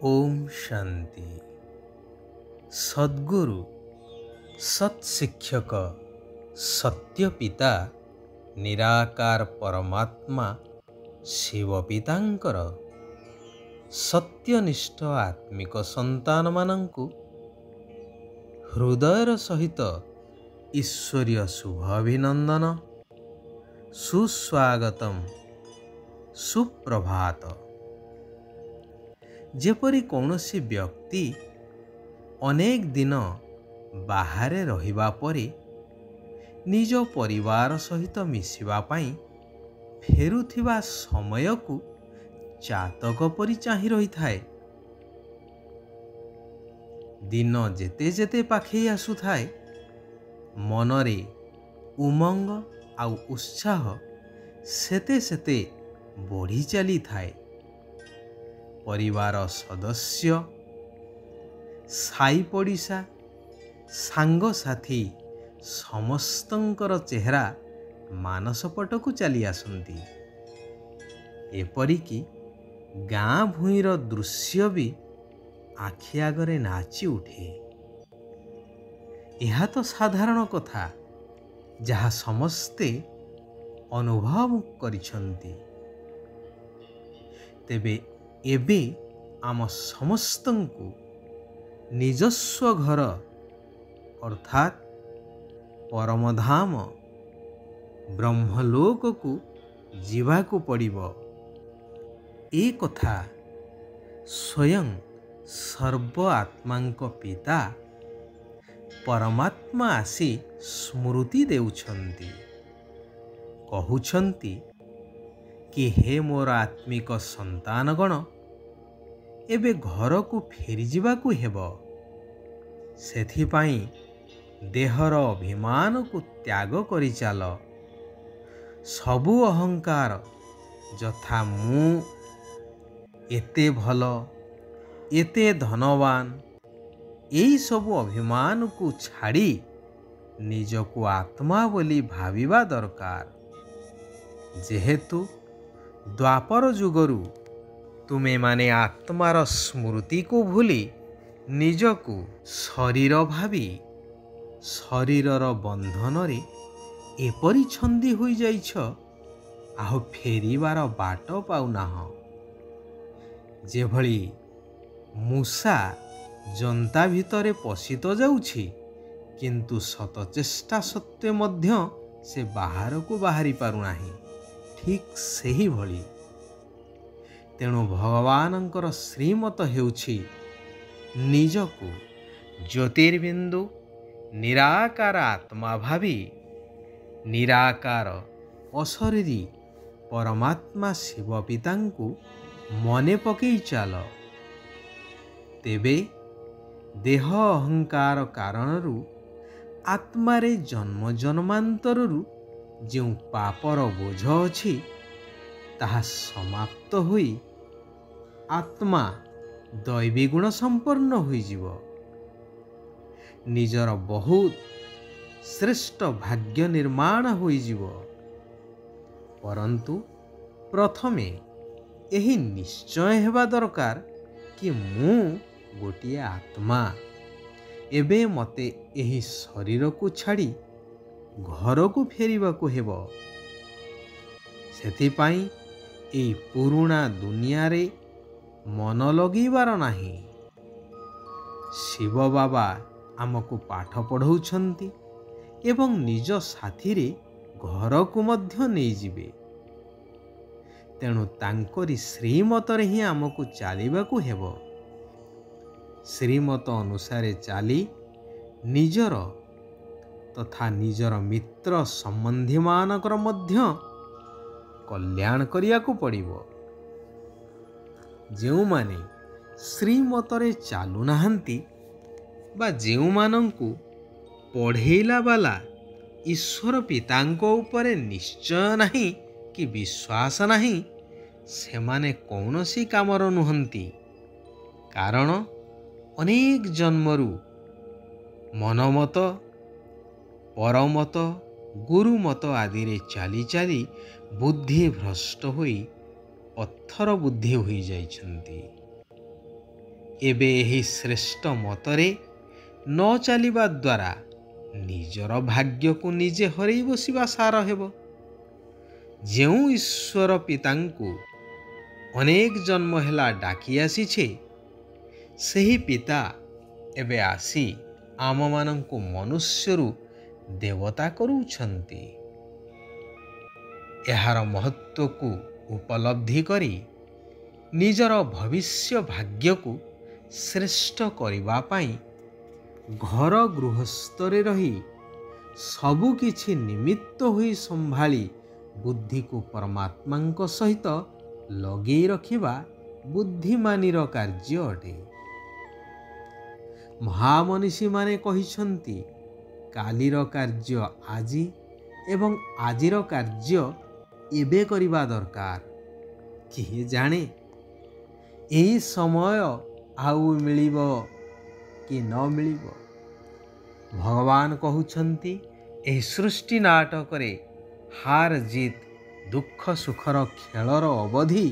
ओम शांति। सद्गुरु सत्शिक्षक सत्य पिता निराकार परमात्मा शिव पितांकर सत्यनिष्ठ आत्मिक संतान मानंकु हृदयर सहित ईश्वरीय शुभ अभिनंदन, सुस्वागतम, सुप्रभात। जेपरि कौनसी व्यक्ति अनेक दिन बाहरे रहिबा परे निज परिवार सहित मिसिबा पाई फेरुथिबा समय को चातक परि चाहि रही थाए। दिन जेते जेते पाखई आसु थाए मनरे उमंग आउ उत्साह सेते सेते बढ़ी चली थाए। परिवार सदस्य, साई पड़िशा, सांग साथी समस्तंकर चेहरा मानसपट को चली आसंती। एपरिकी गाँ भूईर दृश्य भी आखि आगरे नाची उठे। यह तो साधारण कथा जहा समस्ते अनुभव करिछंती। तेबे एबे आम समस्तंकु निजस्व घर अर्थात परमधाम ब्रह्मलोक को जीवाकु पड़िबो। ए कथा स्वयं सर्व आत्मांक पिता परमात्मा आसी स्मृति देउछंती। कहुछंती कि हे मोर आत्मिक संतानगण, एबे घर को फेरी जीवाकु हेबो। सेथिपाई देहर अभिमान को त्याग करि चाल। सबु अहंकार जथा मु एते भल एते धनवान एई सबु अभिमान को छाड़ी निजको आत्मा बोली भाविबा दरकार। जेहेतु द्वापर जुगरु तुमे माने आत्मार स्मृति को भूली निजको शरीर भावी शरीरर बंधन रे एपरि छंदी होई जाइछ आहो फेरिबार बाट पाउनाह। जेभଳି मूषा जंता भितरे पशी तो जाउछि किंतु शत चेष्टा सत्वे मध्य से बाहर को बाहरी पारुनाही। ठीक सही भली तेणु भगवानंकर श्रीमत हेउछि निजको ज्योतिर्बिंदु निराकार आत्मा भावी निराकार अशरीरी परमात्मा शिव पितांकु मने पकई चाल। तेबे देह अहंकार कारणरू आत्मारे जन्म जन्मांतररू जो पापर बोझ अछि ताहा समाप्त होई आत्मा दैवी गुण संपन्न होई जीव। निजर बहुत श्रेष्ठ भाग्य निर्माण होई जीव। परंतु प्रथमे एही निश्चय हेबा दरकार कि मु गोटिए आत्मा। एबे मते एही शरीर को छाड़ी घर को फेरिबा को हेबो। सेथिपाई एई पुरुणा दुनिया रे मन लगीबार नाही। शिव बाबा आमको पाठ पढ़ौछंती एवं निज साथी रे घर को मध्य नहीं जिबे। तेणु तांकरी श्रीमत रे ही आमको चालिबा को हेबो। श्रीमत अनुसारे चाली निजर तथा निजर मित्र संबंधी मानकर मध्य कल्याण करिया को पड़िबो। जेउ माने श्रीमतरे चालू नाहंती बा जेउ मानंकु पढ़ेला वाला ईश्वर पितांको उपरे निश्चय नहीं कि विश्वास नहीं, सेमाने कौनसी कामर नुहंती। कारण अनेक जन्मरू मनमत परमत गुरुमत आदि रे चाली चाली बुद्धि भ्रष्ट होई पत्थर बुद्धि होई जाइछंती। एबे एही श्रेष्ठ मतरे न चलिबा द्वारा निजर भाग्य को निजे हरई बसिबा सार हेब। जेउ ईश्वर पितांकु अनेक जन्म हेला डाकी आसीछे, सेही पिता एबे आसी आम मानंकु मनुष्यरु देवता करूछंती। एहार महत्व को उपलब्धि करी निजर भविष्य भाग्य को श्रेष्ठ करिबा पाई घर गृहस्थरे रही सबु किछि निमित्त होई संभाली बुद्धि को परमात्मा सहित लगे रखिबा बुद्धिमानीर कार्य अटे। महामनीषी माने कहिछंती कालीर कार्य आजी एवं आजिर कार्य एबे करिबा दरकार। किए जाने एही समय आउ मिलिबो कि न मिलिबो। भगवान कहउछंती एही सृष्टि नाटक रे हार जीत दुख सुखर खेलर अवधि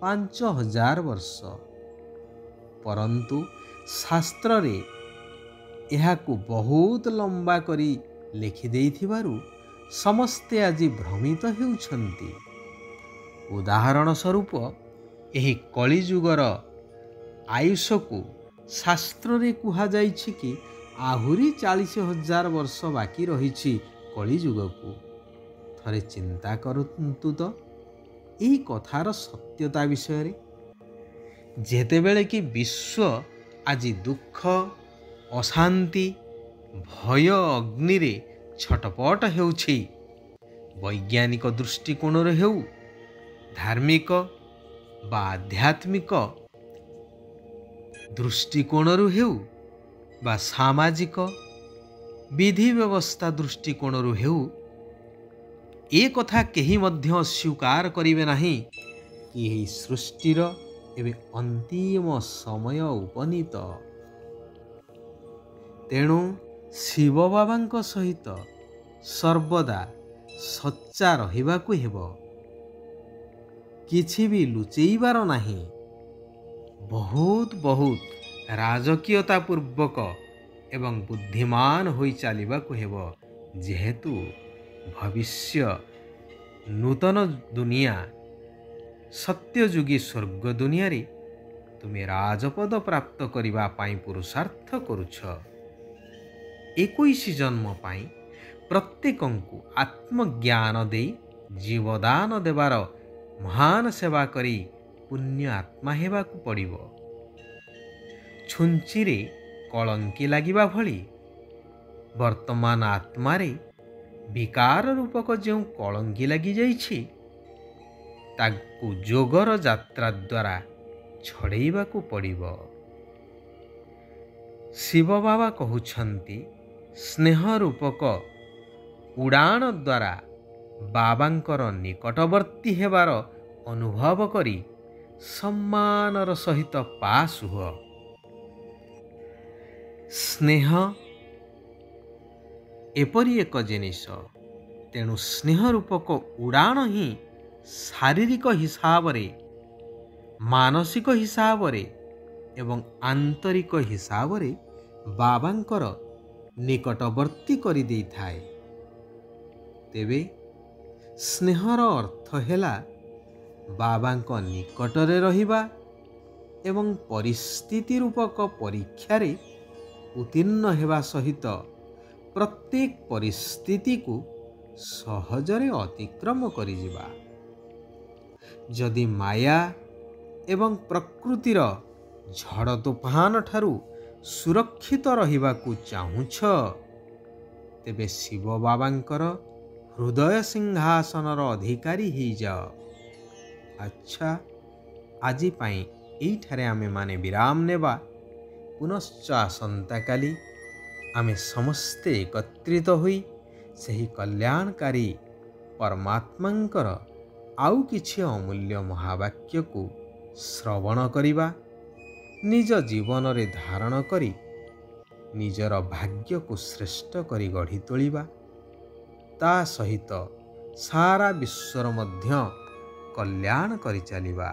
5000 वर्ष, परंतु शास्त्र रे एहाकु बहुत लंबा करी लिखि देइथिबारु समस्ते आज भ्रमित हेउछंती। उदाहरण स्वरूप एही कलिजुगर आयुष को शास्त्र रे कुहा जाइछि कि आहुरी 40,000 वर्ष बाकी रहिछि कलिजुग को। थरे चिंता करतु तो एही कथार सत्यता विषय रे। जेतेबेले कि विश्व आज दुख अशांति भय अग्नि रे छटपट हेउछि, वैज्ञानिक दृष्टिकोण रे हेउ धार्मिक बा आध्यात्मिक दृष्टिकोण रु हेउ बा सामाजिक विधि व्यवस्था दृष्टिकोण रु हेउ, ए कथा केही मध्य स्वीकार करिवे नाही कि एही सृष्टिर एबे अंतिम समय उपनीत। तेणु शिव बाबांक सहित सर्वदा सच्चा रहिबाकु हेबो, किछि भी लुचेइबार नाही। बहुत बहुत राजकीयता पूर्वक एवं बुद्धिमान होई चलिबाकु हेबो, जेहेतु भविष्य नूतन दुनिया सत्ययुगी स्वर्ग दुनिया रे तुमे राजपद प्राप्त करिबा पाई पुरुषार्थ करुछ। 21 जन्म पाई प्रत्येकंकु आत्मज्ञान दे जीवदान देवार महान सेवा करी पुण्य आत्मा हेबाकु पड़िबो। छुंचिरे कलंकी लागिबा भली वर्तमान आत्मारे विकार रूपक जो कलंकी लगी जाइछि ताकु जोगर यात्रा द्वारा छड़ेइबाकु पड़िबो। शिव बाबा कहउछंती स्नेह रूपक उड़ान द्वारा बाबांकर निकटवर्ती हेबार अनुभव करी सम्मानर सहित पास हुआ। स्नेह एपरी एक जिनिस, तेणु स्नेह रूपक उड़ान ही शारीरिक हिसाब रे मानसिक हिसाब रे एवं आंतरिक हिसाब रे बाबांकर निकटवर्ती करि देई थाए। तेबे स्नेहर अर्थ हेला बाबांक निकटरे रहिबा एवं परिस्थिति रूपक परीक्षा रे उत्तीर्ण हेबा सहित प्रत्येक परिस्थिति को सहजरे अतिक्रम करि जिबा। जदि माया एवं प्रकृतिर झड़ तूफान ठारू सुरक्षित रहिबाकु चाहुछ, तेबे शिव बाबांकर हृदय सिंहासनर अधिकारी ही जाओ। अच्छा, आजी पाई एइठारे आमे माने विराम नेबा। पुनश्च आसंता काली आमे समस्ते एकत्रित होई सही कल्याणकारी परमात्मांकर आउ किछि अमूल्य महावाक्य को श्रवण करिबा, निज जीवन रे धारण करी निजर भाग्य को श्रेष्ठ करी गढ़ी तोलिबा, ता सहित सारा विश्वर मध्य कल्याण करी चलिबा।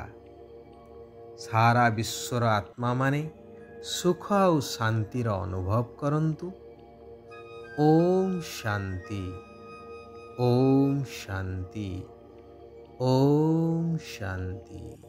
सारा विश्वर आत्मा माने सुख आउ शांतिर अनुभव करंतु। ओम शांति, ओम शांति, ओम शांति।